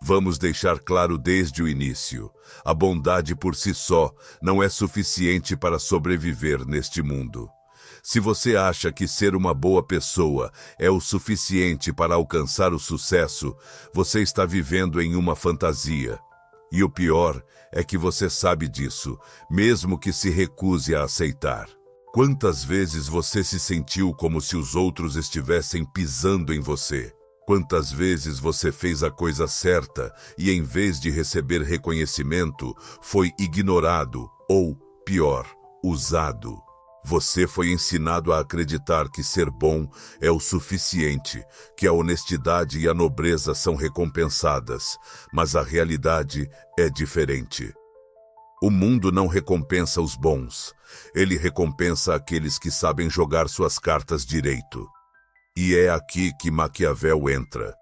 Vamos deixar claro desde o início: a bondade por si só não é suficiente para sobreviver neste mundo. Se você acha que ser uma boa pessoa é o suficiente para alcançar o sucesso, você está vivendo em uma fantasia. E o pior é que você sabe disso, mesmo que se recuse a aceitar. Quantas vezes você se sentiu como se os outros estivessem pisando em você? Quantas vezes você fez a coisa certa e, em vez de receber reconhecimento, foi ignorado ou, pior, usado? Você foi ensinado a acreditar que ser bom é o suficiente, que a honestidade e a nobreza são recompensadas, mas a realidade é diferente. O mundo não recompensa os bons, ele recompensa aqueles que sabem jogar suas cartas direito. E é aqui que Maquiavel entra.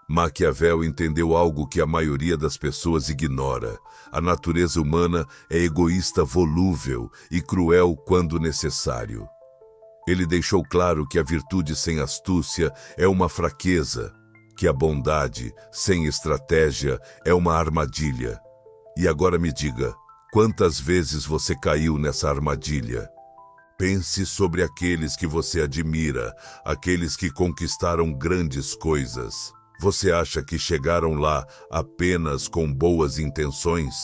Maquiavel entendeu algo que a maioria das pessoas ignora. A natureza humana é egoísta, volúvel e cruel quando necessário. Ele deixou claro que a virtude sem astúcia é uma fraqueza, que a bondade sem estratégia é uma armadilha. E agora me diga, quantas vezes você caiu nessa armadilha? Pense sobre aqueles que você admira, aqueles que conquistaram grandes coisas. Você acha que chegaram lá apenas com boas intenções?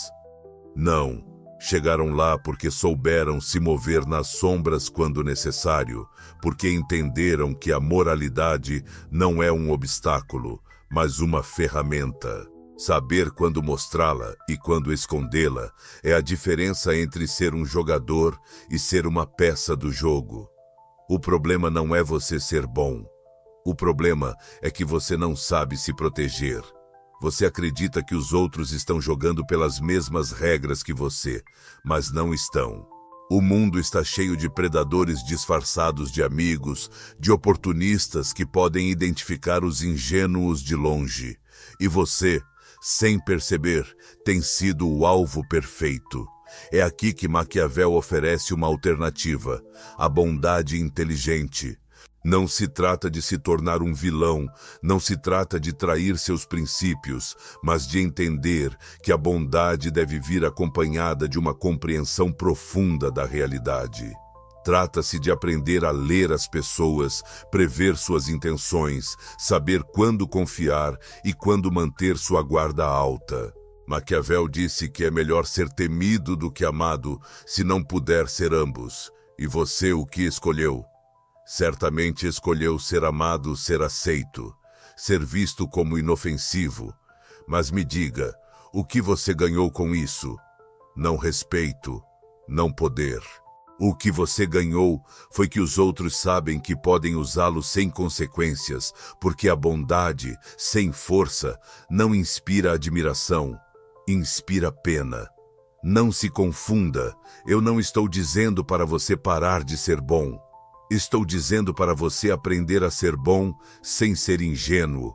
Não. Chegaram lá porque souberam se mover nas sombras quando necessário, porque entenderam que a moralidade não é um obstáculo, mas uma ferramenta. Saber quando mostrá-la e quando escondê-la é a diferença entre ser um jogador e ser uma peça do jogo. O problema não é você ser bom. O problema é que você não sabe se proteger. Você acredita que os outros estão jogando pelas mesmas regras que você, mas não estão. O mundo está cheio de predadores disfarçados de amigos, de oportunistas que podem identificar os ingênuos de longe. E você, sem perceber, tem sido o alvo perfeito. É aqui que Maquiavel oferece uma alternativa: a bondade inteligente. Não se trata de se tornar um vilão, não se trata de trair seus princípios, mas de entender que a bondade deve vir acompanhada de uma compreensão profunda da realidade. Trata-se de aprender a ler as pessoas, prever suas intenções, saber quando confiar e quando manter sua guarda alta. Maquiavel disse que é melhor ser temido do que amado, se não puder ser ambos. E você o que escolheu? Certamente escolheu ser amado, ser aceito, ser visto como inofensivo. Mas me diga, o que você ganhou com isso? Não respeito, não poder. O que você ganhou foi que os outros sabem que podem usá-lo sem consequências, porque a bondade, sem força, não inspira admiração, inspira pena. Não se confunda, eu não estou dizendo para você parar de ser bom. Estou dizendo para você aprender a ser bom sem ser ingênuo.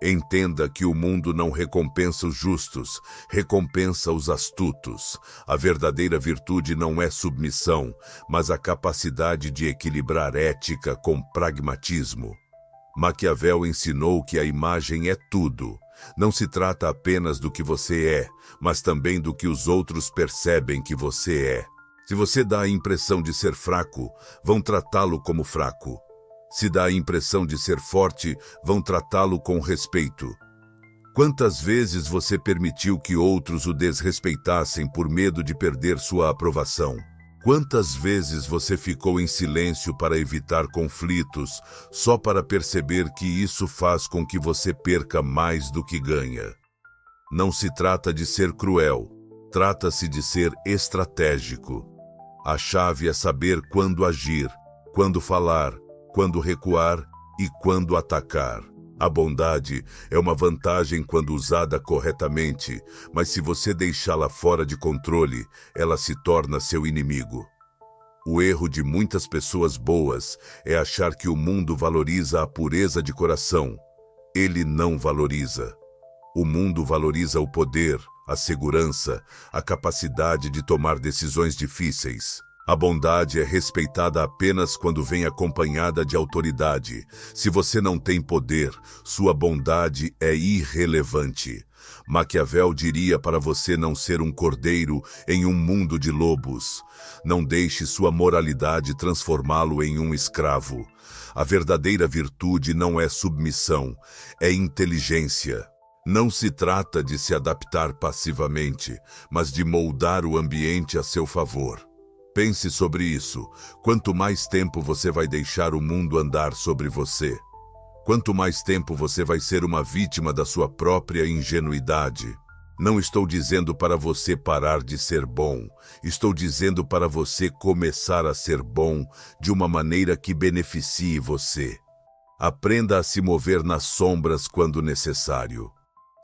Entenda que o mundo não recompensa os justos, recompensa os astutos. A verdadeira virtude não é submissão, mas a capacidade de equilibrar ética com pragmatismo. Maquiavel ensinou que a imagem é tudo. Não se trata apenas do que você é, mas também do que os outros percebem que você é. Se você dá a impressão de ser fraco, vão tratá-lo como fraco. Se dá a impressão de ser forte, vão tratá-lo com respeito. Quantas vezes você permitiu que outros o desrespeitassem por medo de perder sua aprovação? Quantas vezes você ficou em silêncio para evitar conflitos, só para perceber que isso faz com que você perca mais do que ganha? Não se trata de ser cruel, trata-se de ser estratégico. A chave é saber quando agir, quando falar, quando recuar e quando atacar. A bondade é uma vantagem quando usada corretamente, mas se você deixá-la fora de controle, ela se torna seu inimigo. O erro de muitas pessoas boas é achar que o mundo valoriza a pureza de coração. Ele não valoriza. O mundo valoriza o poder, a segurança, a capacidade de tomar decisões difíceis. A bondade é respeitada apenas quando vem acompanhada de autoridade. Se você não tem poder, sua bondade é irrelevante. Maquiavel diria para você não ser um cordeiro em um mundo de lobos. Não deixe sua moralidade transformá-lo em um escravo. A verdadeira virtude não é submissão, é inteligência. Não se trata de se adaptar passivamente, mas de moldar o ambiente a seu favor. Pense sobre isso. Quanto mais tempo você vai deixar o mundo andar sobre você? Quanto mais tempo você vai ser uma vítima da sua própria ingenuidade? Não estou dizendo para você parar de ser bom. Estou dizendo para você começar a ser bom de uma maneira que beneficie você. Aprenda a se mover nas sombras quando necessário.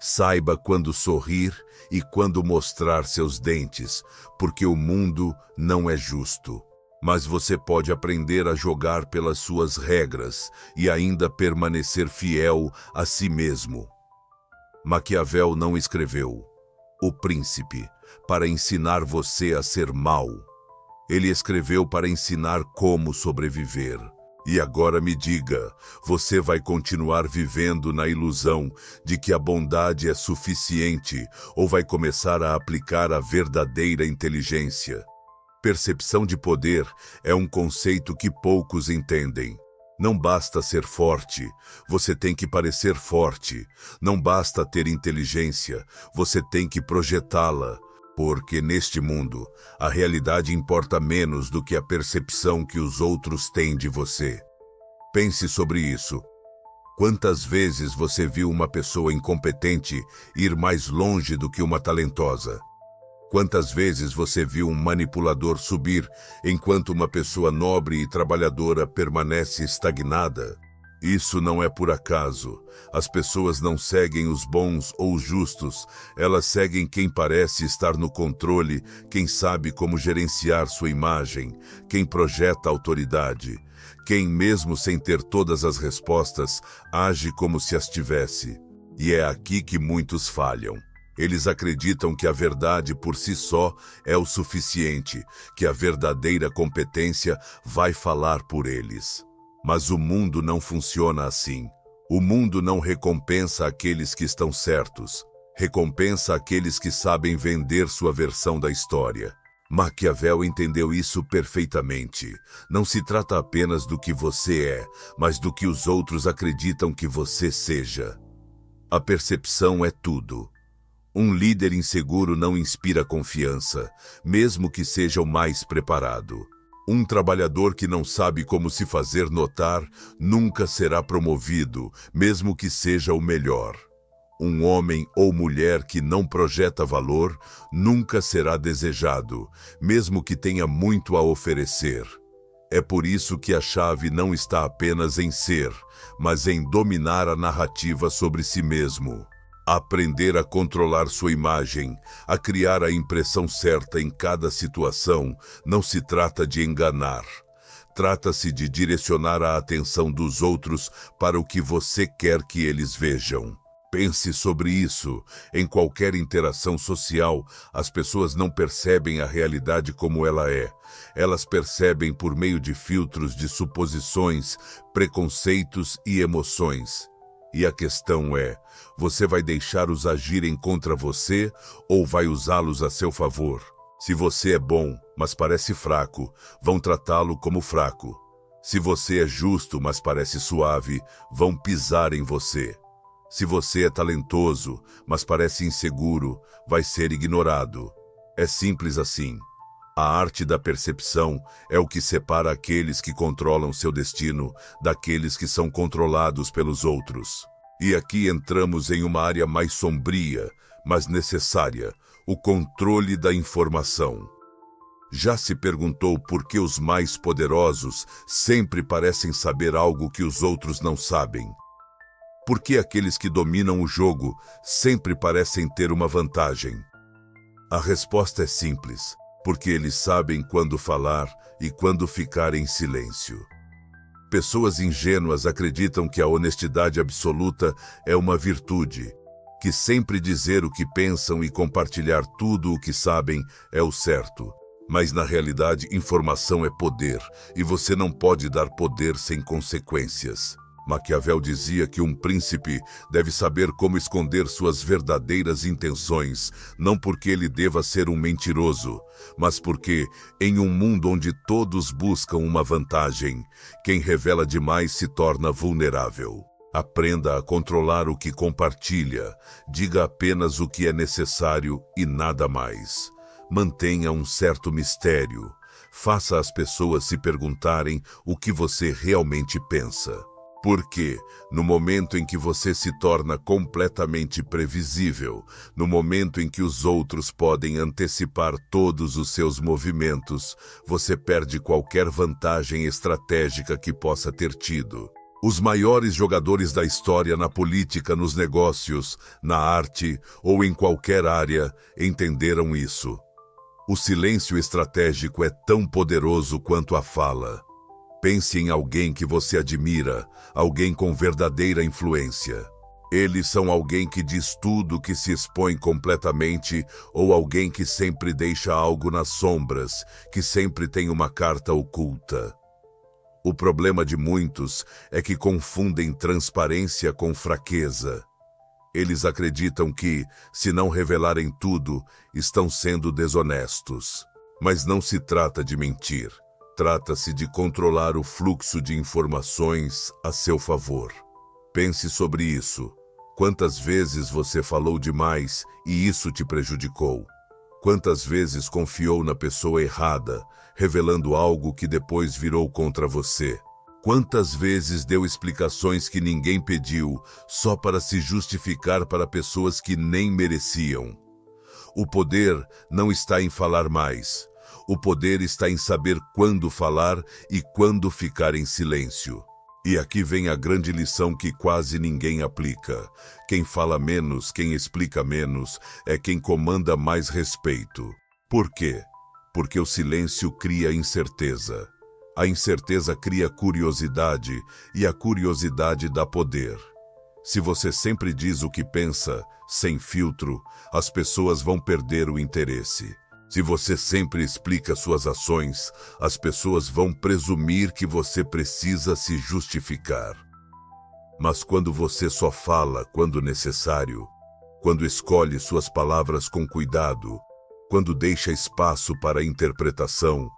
Saiba quando sorrir e quando mostrar seus dentes, porque o mundo não é justo. Mas você pode aprender a jogar pelas suas regras e ainda permanecer fiel a si mesmo. Maquiavel não escreveu O Príncipe para ensinar você a ser mau. Ele escreveu para ensinar como sobreviver. E agora me diga, você vai continuar vivendo na ilusão de que a bondade é suficiente ou vai começar a aplicar a verdadeira inteligência? Percepção de poder é um conceito que poucos entendem. Não basta ser forte, você tem que parecer forte. Não basta ter inteligência, você tem que projetá-la. Porque neste mundo, a realidade importa menos do que a percepção que os outros têm de você. Pense sobre isso. Quantas vezes você viu uma pessoa incompetente ir mais longe do que uma talentosa? Quantas vezes você viu um manipulador subir enquanto uma pessoa nobre e trabalhadora permanece estagnada? Isso não é por acaso. As pessoas não seguem os bons ou os justos, elas seguem quem parece estar no controle, quem sabe como gerenciar sua imagem, quem projeta autoridade, quem, mesmo sem ter todas as respostas, age como se as tivesse. E é aqui que muitos falham. Eles acreditam que a verdade por si só é o suficiente, que a verdadeira competência vai falar por eles. Mas o mundo não funciona assim. O mundo não recompensa aqueles que estão certos. Recompensa aqueles que sabem vender sua versão da história. Maquiavel entendeu isso perfeitamente. Não se trata apenas do que você é, mas do que os outros acreditam que você seja. A percepção é tudo. Um líder inseguro não inspira confiança, mesmo que seja o mais preparado. Um trabalhador que não sabe como se fazer notar nunca será promovido, mesmo que seja o melhor. Um homem ou mulher que não projeta valor nunca será desejado, mesmo que tenha muito a oferecer. É por isso que a chave não está apenas em ser, mas em dominar a narrativa sobre si mesmo. Aprender a controlar sua imagem, a criar a impressão certa em cada situação, não se trata de enganar. Trata-se de direcionar a atenção dos outros para o que você quer que eles vejam. Pense sobre isso. Em qualquer interação social, as pessoas não percebem a realidade como ela é. Elas percebem por meio de filtros de suposições, preconceitos e emoções. E a questão é, você vai deixá-los agirem contra você ou vai usá-los a seu favor? Se você é bom, mas parece fraco, vão tratá-lo como fraco. Se você é justo, mas parece suave, vão pisar em você. Se você é talentoso, mas parece inseguro, vai ser ignorado. É simples assim. A arte da percepção é o que separa aqueles que controlam seu destino daqueles que são controlados pelos outros. E aqui entramos em uma área mais sombria, mas necessária, o controle da informação. Já se perguntou por que os mais poderosos sempre parecem saber algo que os outros não sabem? Por que aqueles que dominam o jogo sempre parecem ter uma vantagem? A resposta é simples. Porque eles sabem quando falar e quando ficar em silêncio. Pessoas ingênuas acreditam que a honestidade absoluta é uma virtude, que sempre dizer o que pensam e compartilhar tudo o que sabem é o certo. Mas na realidade, informação é poder, e você não pode dar poder sem consequências. Maquiavel dizia que um príncipe deve saber como esconder suas verdadeiras intenções, não porque ele deva ser um mentiroso, mas porque, em um mundo onde todos buscam uma vantagem, quem revela demais se torna vulnerável. Aprenda a controlar o que compartilha, diga apenas o que é necessário e nada mais. Mantenha um certo mistério, faça as pessoas se perguntarem o que você realmente pensa. Porque, no momento em que você se torna completamente previsível, no momento em que os outros podem antecipar todos os seus movimentos, você perde qualquer vantagem estratégica que possa ter tido. Os maiores jogadores da história na política, nos negócios, na arte ou em qualquer área entenderam isso. O silêncio estratégico é tão poderoso quanto a fala. Pense em alguém que você admira, alguém com verdadeira influência. Eles são alguém que diz tudo, que se expõe completamente, ou alguém que sempre deixa algo nas sombras, que sempre tem uma carta oculta. O problema de muitos é que confundem transparência com fraqueza. Eles acreditam que, se não revelarem tudo, estão sendo desonestos. Mas não se trata de mentir. Trata-se de controlar o fluxo de informações a seu favor. Pense sobre isso. Quantas vezes você falou demais e isso te prejudicou? Quantas vezes confiou na pessoa errada, revelando algo que depois virou contra você? Quantas vezes deu explicações que ninguém pediu, só para se justificar para pessoas que nem mereciam? O poder não está em falar mais. O poder está em saber quando falar e quando ficar em silêncio. E aqui vem a grande lição que quase ninguém aplica. Quem fala menos, quem explica menos, é quem comanda mais respeito. Por quê? Porque o silêncio cria incerteza. A incerteza cria curiosidade e a curiosidade dá poder. Se você sempre diz o que pensa, sem filtro, as pessoas vão perder o interesse. Se você sempre explica suas ações, as pessoas vão presumir que você precisa se justificar. Mas quando você só fala quando necessário, quando escolhe suas palavras com cuidado, quando deixa espaço para interpretação,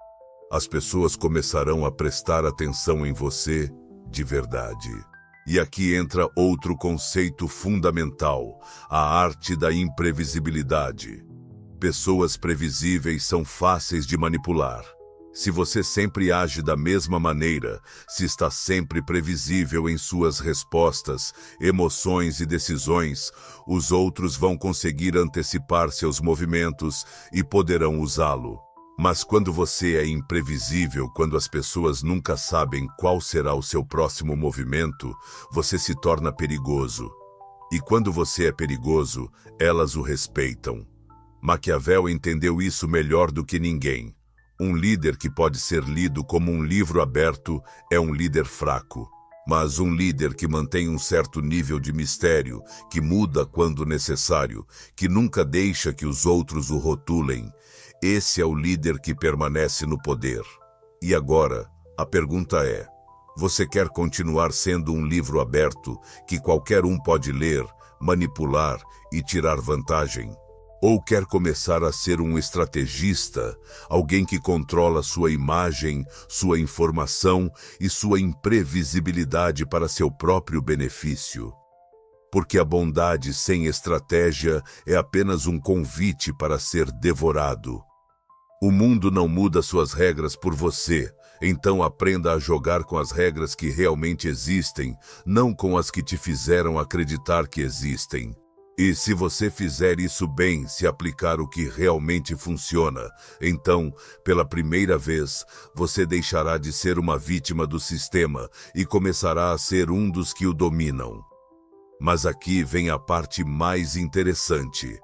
as pessoas começarão a prestar atenção em você de verdade. E aqui entra outro conceito fundamental, a arte da imprevisibilidade. Pessoas previsíveis são fáceis de manipular. Se você sempre age da mesma maneira, se está sempre previsível em suas respostas, emoções e decisões, os outros vão conseguir antecipar seus movimentos e poderão usá-lo. Mas quando você é imprevisível, quando as pessoas nunca sabem qual será o seu próximo movimento, você se torna perigoso. E quando você é perigoso, elas o respeitam. Maquiavel entendeu isso melhor do que ninguém. Um líder que pode ser lido como um livro aberto é um líder fraco. Mas um líder que mantém um certo nível de mistério, que muda quando necessário, que nunca deixa que os outros o rotulem, esse é o líder que permanece no poder. E agora, a pergunta é: você quer continuar sendo um livro aberto que qualquer um pode ler, manipular e tirar vantagem? Ou quer começar a ser um estrategista, alguém que controla sua imagem, sua informação e sua imprevisibilidade para seu próprio benefício? Porque a bondade sem estratégia é apenas um convite para ser devorado. O mundo não muda suas regras por você, então aprenda a jogar com as regras que realmente existem, não com as que te fizeram acreditar que existem. E se você fizer isso bem, se aplicar o que realmente funciona, então, pela primeira vez, você deixará de ser uma vítima do sistema e começará a ser um dos que o dominam. Mas aqui vem a parte mais interessante: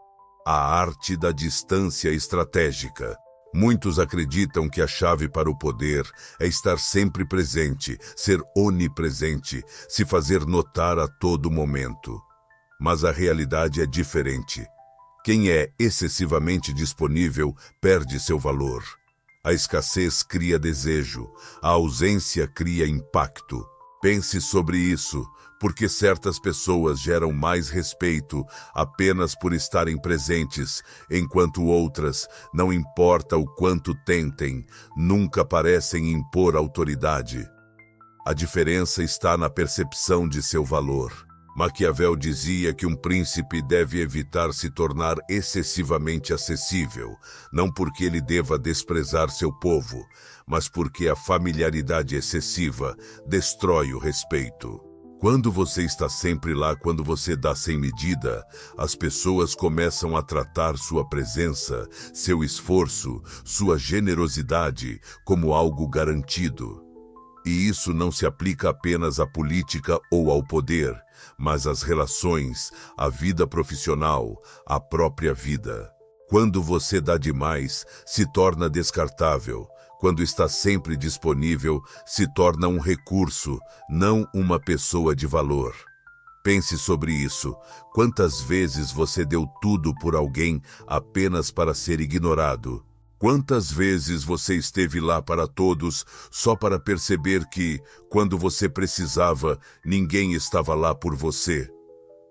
a arte da distância estratégica. Muitos acreditam que a chave para o poder é estar sempre presente, ser onipresente, se fazer notar a todo momento. Mas a realidade é diferente. Quem é excessivamente disponível perde seu valor. A escassez cria desejo, a ausência cria impacto. Pense sobre isso, porque certas pessoas geram mais respeito apenas por estarem presentes, enquanto outras, não importa o quanto tentem, nunca parecem impor autoridade. A diferença está na percepção de seu valor. Maquiavel dizia que um príncipe deve evitar se tornar excessivamente acessível, não porque ele deva desprezar seu povo, mas porque a familiaridade excessiva destrói o respeito. Quando você está sempre lá, quando você dá sem medida, as pessoas começam a tratar sua presença, seu esforço, sua generosidade como algo garantido. E isso não se aplica apenas à política ou ao poder, mas às relações, à vida profissional, à própria vida. Quando você dá demais, se torna descartável. Quando está sempre disponível, se torna um recurso, não uma pessoa de valor. Pense sobre isso. Quantas vezes você deu tudo por alguém apenas para ser ignorado? Quantas vezes você esteve lá para todos só para perceber que, quando você precisava, ninguém estava lá por você?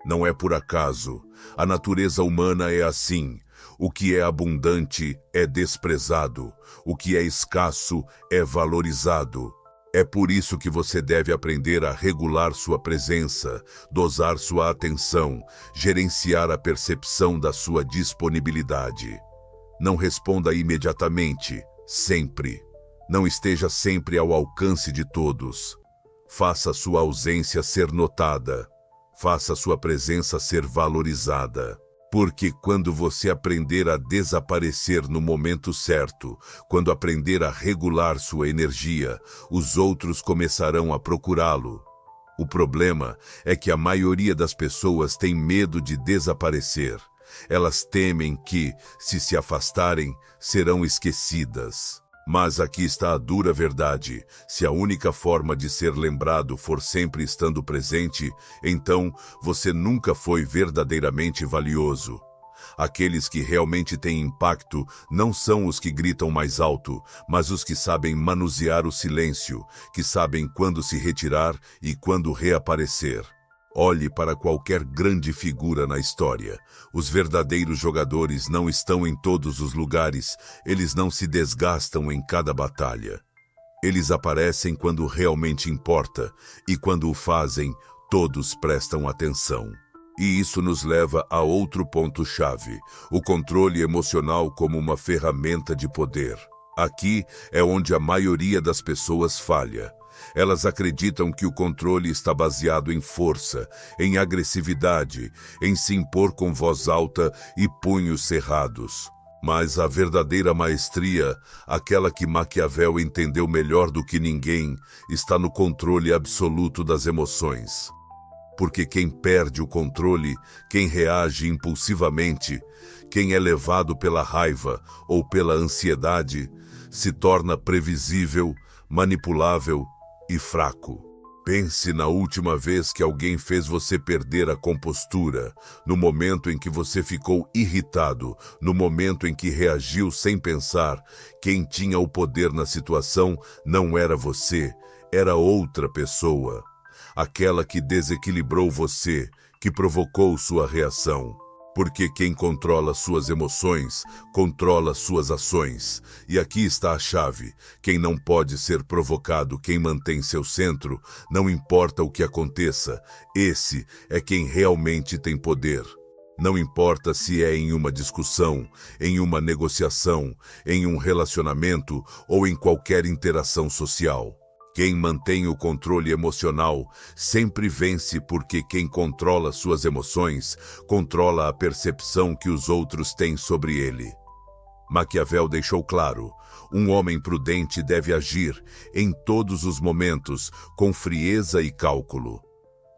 Não é por acaso. A natureza humana é assim. O que é abundante é desprezado. O que é escasso é valorizado. É por isso que você deve aprender a regular sua presença, dosar sua atenção, gerenciar a percepção da sua disponibilidade. Não responda imediatamente, sempre. Não esteja sempre ao alcance de todos. Faça sua ausência ser notada. Faça sua presença ser valorizada. Porque quando você aprender a desaparecer no momento certo, quando aprender a regular sua energia, os outros começarão a procurá-lo. O problema é que a maioria das pessoas tem medo de desaparecer. Elas temem que, se afastarem, serão esquecidas. Mas aqui está a dura verdade. Se a única forma de ser lembrado for sempre estando presente, então você nunca foi verdadeiramente valioso. Aqueles que realmente têm impacto não são os que gritam mais alto, mas os que sabem manusear o silêncio, que sabem quando se retirar e quando reaparecer. Olhe para qualquer grande figura na história. Os verdadeiros jogadores não estão em todos os lugares, eles não se desgastam em cada batalha. Eles aparecem quando realmente importa, e quando o fazem, todos prestam atenção. E isso nos leva a outro ponto-chave, o controle emocional como uma ferramenta de poder. Aqui é onde a maioria das pessoas falha. Elas acreditam que o controle está baseado em força, em agressividade, em se impor com voz alta e punhos cerrados. Mas a verdadeira maestria, aquela que Maquiavel entendeu melhor do que ninguém, está no controle absoluto das emoções. Porque quem perde o controle, quem reage impulsivamente, quem é levado pela raiva ou pela ansiedade, se torna previsível, manipulável e fraco. Pense na última vez que alguém fez você perder a compostura, no momento em que você ficou irritado, no momento em que reagiu sem pensar. Quem tinha o poder na situação não era você, era outra pessoa. Aquela que desequilibrou você, que provocou sua reação. Porque quem controla suas emoções, controla suas ações. E aqui está a chave. Quem não pode ser provocado, quem mantém seu centro, não importa o que aconteça, esse é quem realmente tem poder. Não importa se é em uma discussão, em uma negociação, em um relacionamento ou em qualquer interação social. Quem mantém o controle emocional sempre vence, porque quem controla suas emoções controla a percepção que os outros têm sobre ele. Maquiavel deixou claro: um homem prudente deve agir, em todos os momentos, com frieza e cálculo.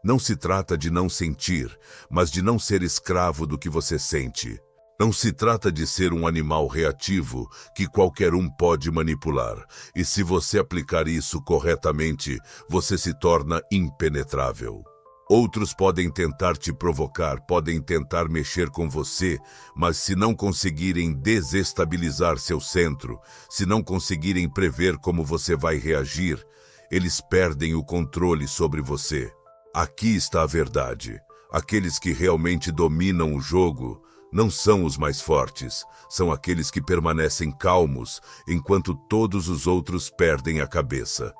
Não se trata de não sentir, mas de não ser escravo do que você sente. Não se trata de ser um animal reativo que qualquer um pode manipular, e se você aplicar isso corretamente, você se torna impenetrável. Outros podem tentar te provocar, podem tentar mexer com você, mas se não conseguirem desestabilizar seu centro, se não conseguirem prever como você vai reagir, eles perdem o controle sobre você. Aqui está a verdade. Aqueles que realmente dominam o jogo não são os mais fortes, são aqueles que permanecem calmos enquanto todos os outros perdem a cabeça.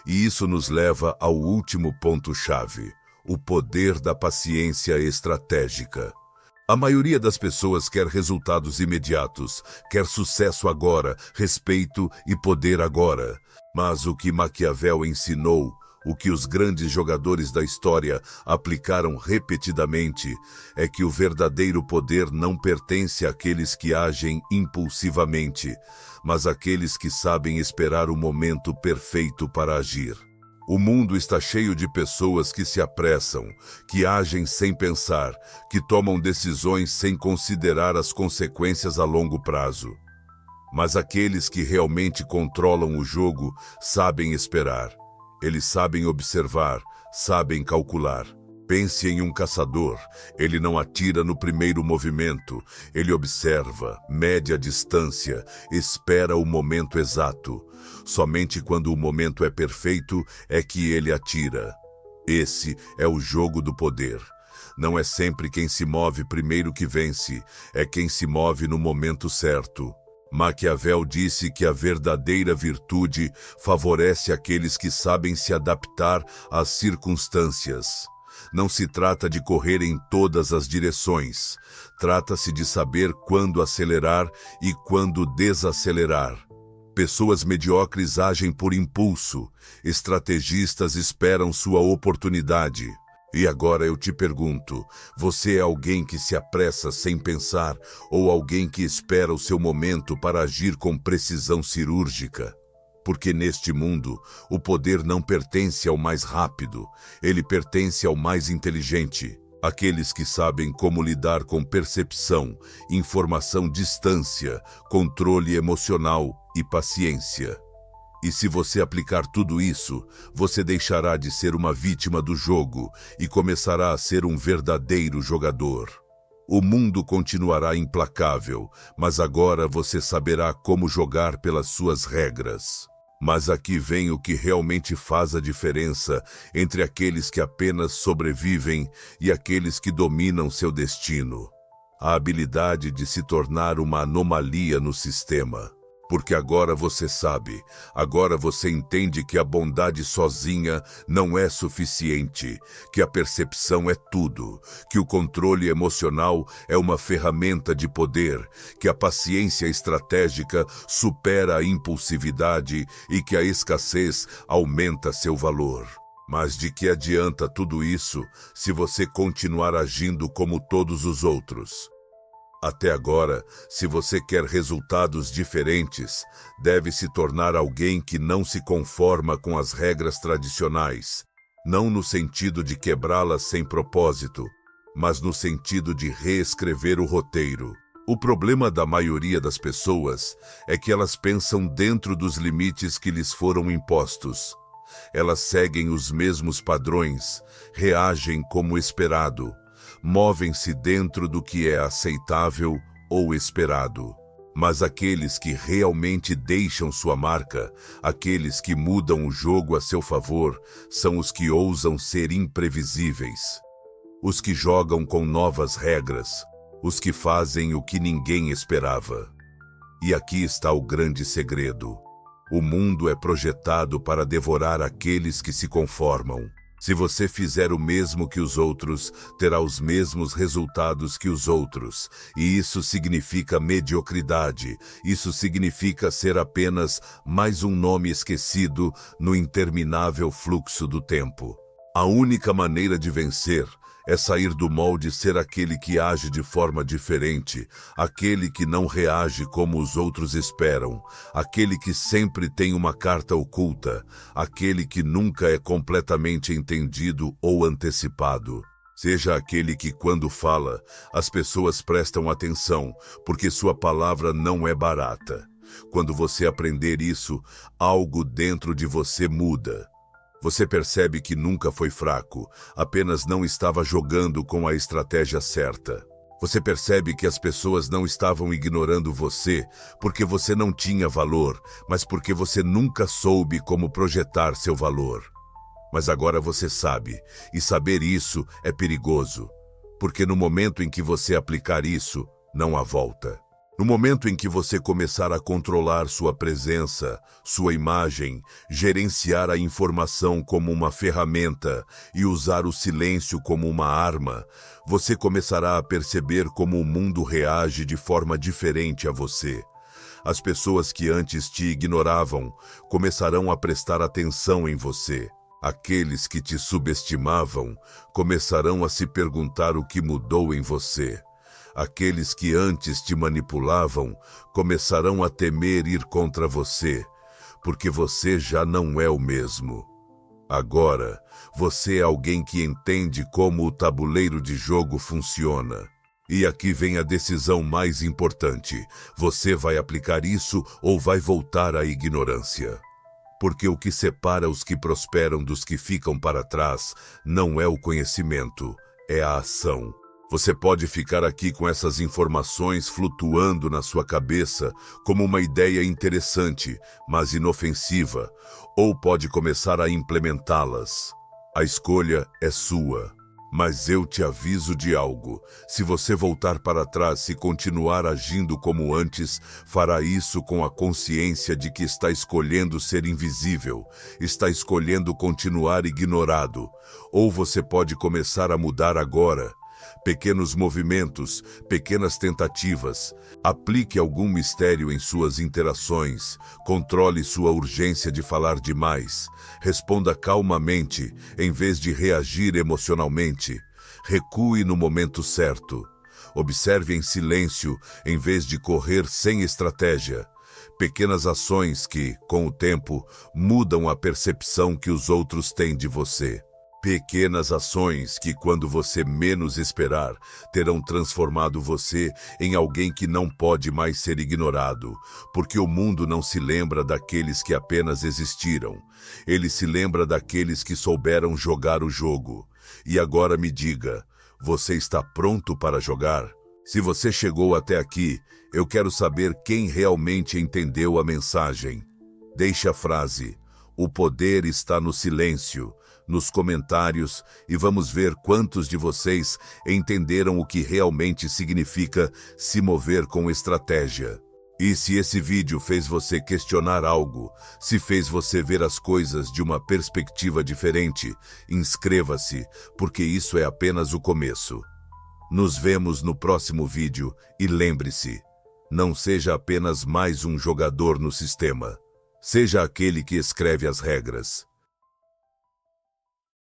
E isso nos leva ao último ponto-chave: o poder da paciência estratégica. A maioria das pessoas quer resultados imediatos, quer sucesso agora, respeito e poder agora. Mas o que Maquiavel ensinou, o que os grandes jogadores da história aplicaram repetidamente, é que o verdadeiro poder não pertence àqueles que agem impulsivamente, mas àqueles que sabem esperar o momento perfeito para agir. O mundo está cheio de pessoas que se apressam, que agem sem pensar, que tomam decisões sem considerar as consequências a longo prazo. Mas aqueles que realmente controlam o jogo sabem esperar. Eles sabem observar, sabem calcular. Pense em um caçador. Ele não atira no primeiro movimento. Ele observa, mede a distância, espera o momento exato. Somente quando o momento é perfeito é que ele atira. Esse é o jogo do poder. Não é sempre quem se move primeiro que vence, é quem se move no momento certo. Maquiavel disse que a verdadeira virtude favorece aqueles que sabem se adaptar às circunstâncias. Não se trata de correr em todas as direções. Trata-se de saber quando acelerar e quando desacelerar. Pessoas mediocres agem por impulso. Estrategistas esperam sua oportunidade. E agora eu te pergunto, você é alguém que se apressa sem pensar ou alguém que espera o seu momento para agir com precisão cirúrgica? Porque neste mundo, o poder não pertence ao mais rápido, ele pertence ao mais inteligente. Aqueles que sabem como lidar com percepção, informação, distância, controle emocional e paciência. E se você aplicar tudo isso, você deixará de ser uma vítima do jogo e começará a ser um verdadeiro jogador. O mundo continuará implacável, mas agora você saberá como jogar pelas suas regras. Mas aqui vem o que realmente faz a diferença entre aqueles que apenas sobrevivem e aqueles que dominam seu destino. A habilidade de se tornar uma anomalia no sistema. Porque agora você sabe, agora você entende que a bondade sozinha não é suficiente, que a percepção é tudo, que o controle emocional é uma ferramenta de poder, que a paciência estratégica supera a impulsividade e que a escassez aumenta seu valor. Mas de que adianta tudo isso se você continuar agindo como todos os outros? Até agora, se você quer resultados diferentes, deve se tornar alguém que não se conforma com as regras tradicionais, não no sentido de quebrá-las sem propósito, mas no sentido de reescrever o roteiro. O problema da maioria das pessoas é que elas pensam dentro dos limites que lhes foram impostos. Elas seguem os mesmos padrões, reagem como esperado, movem-se dentro do que é aceitável ou esperado. Mas aqueles que realmente deixam sua marca, aqueles que mudam o jogo a seu favor, são os que ousam ser imprevisíveis. Os que jogam com novas regras, os que fazem o que ninguém esperava. E aqui está o grande segredo. O mundo é projetado para devorar aqueles que se conformam. Se você fizer o mesmo que os outros, terá os mesmos resultados que os outros. E isso significa mediocridade. Isso significa ser apenas mais um nome esquecido no interminável fluxo do tempo. A única maneira de vencer é sair do molde e ser aquele que age de forma diferente, aquele que não reage como os outros esperam, aquele que sempre tem uma carta oculta, aquele que nunca é completamente entendido ou antecipado. Seja aquele que, quando fala, as pessoas prestam atenção, porque sua palavra não é barata. Quando você aprender isso, algo dentro de você muda. Você percebe que nunca foi fraco, apenas não estava jogando com a estratégia certa. Você percebe que as pessoas não estavam ignorando você porque você não tinha valor, mas porque você nunca soube como projetar seu valor. Mas agora você sabe, e saber isso é perigoso, porque no momento em que você aplicar isso, não há volta. No momento em que você começar a controlar sua presença, sua imagem, gerenciar a informação como uma ferramenta e usar o silêncio como uma arma, você começará a perceber como o mundo reage de forma diferente a você. As pessoas que antes te ignoravam começarão a prestar atenção em você. Aqueles que te subestimavam começarão a se perguntar o que mudou em você. Aqueles que antes te manipulavam começarão a temer ir contra você, porque você já não é o mesmo. Agora, você é alguém que entende como o tabuleiro de jogo funciona. E aqui vem a decisão mais importante. Você vai aplicar isso ou vai voltar à ignorância? Porque o que separa os que prosperam dos que ficam para trás não é o conhecimento, é a ação. Você pode ficar aqui com essas informações flutuando na sua cabeça como uma ideia interessante, mas inofensiva, ou pode começar a implementá-las. A escolha é sua. Mas eu te aviso de algo. Se você voltar para trás e continuar agindo como antes, fará isso com a consciência de que está escolhendo ser invisível, está escolhendo continuar ignorado. Ou você pode começar a mudar agora. Pequenos movimentos, pequenas tentativas. Aplique algum mistério em suas interações. Controle sua urgência de falar demais. Responda calmamente, em vez de reagir emocionalmente. Recue no momento certo. Observe em silêncio, em vez de correr sem estratégia. Pequenas ações que, com o tempo, mudam a percepção que os outros têm de você. Pequenas ações que, quando você menos esperar, terão transformado você em alguém que não pode mais ser ignorado, porque o mundo não se lembra daqueles que apenas existiram. Ele se lembra daqueles que souberam jogar o jogo. E agora me diga, você está pronto para jogar? Se você chegou até aqui, eu quero saber quem realmente entendeu a mensagem. Deixe a frase, o poder está no silêncio, nos comentários e vamos ver quantos de vocês entenderam o que realmente significa se mover com estratégia. E se esse vídeo fez você questionar algo, se fez você ver as coisas de uma perspectiva diferente, inscreva-se, porque isso é apenas o começo. Nos vemos no próximo vídeo e lembre-se, não seja apenas mais um jogador no sistema. Seja aquele que escreve as regras.